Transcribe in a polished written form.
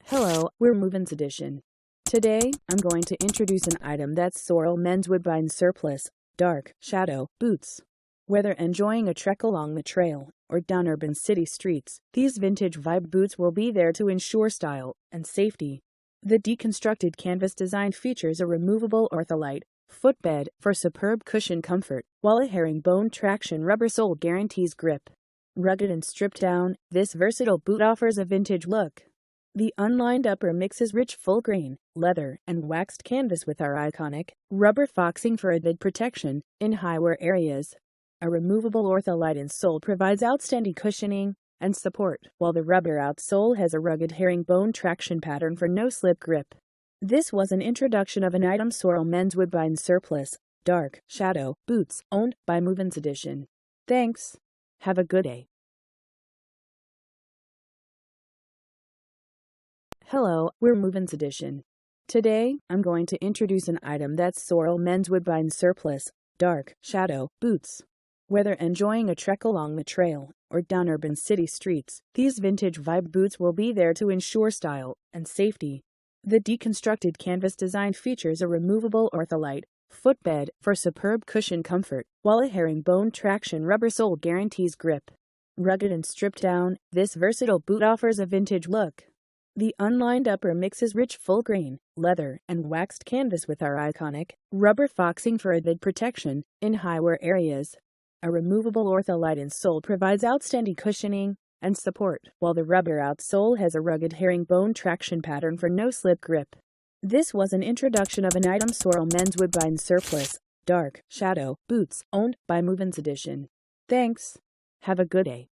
Hello, we're MovinsEdition. Today, I'm going to introduce an item that's Sorel men's Woodbine surplus, dark, shadow, boots. Whether enjoying a trek along the trail or down urban city streets, these vintage vibe boots will be there to ensure style and safety. The deconstructed canvas design features a removable ortholite footbed for superb cushion comfort, while a herringbone traction rubber sole guarantees grip. Rugged and stripped down, this versatile boot offers a vintage look. The unlined upper mixes rich full-grain, leather, and waxed canvas with our iconic rubber foxing for added protection in high-wear areas. A removable ortholite insole provides outstanding cushioning and support, while the rubber outsole has a rugged herringbone traction pattern for no-slip grip. This was an introduction of an item Sorel men's Woodbine surplus, dark, shadow, boots, owned by MovinsEdition. Thanks. Have a good day. Hello, we're MovinsEdition. Today, I'm going to introduce an item that's Sorel men's Woodbine surplus, dark, shadow, boots. Whether enjoying a trek along the trail or down urban city streets, these vintage vibe boots will be there to ensure style and safety. The deconstructed canvas design features a removable ortholite footbed for superb cushion comfort, while a herringbone traction rubber sole guarantees grip. Rugged and stripped down, this versatile boot offers a vintage look. The unlined upper mixes rich full-grain, leather, and waxed canvas with our iconic rubber foxing for added protection in high-wear areas. A removable ortholite insole provides outstanding cushioning and support, while the rubber outsole has a rugged herringbone traction pattern for no-slip grip. This was an introduction of an item Sorel men's Woodbine surplus, dark, shadow, boots, owned by MovinsEdition. Thanks. Have a good day.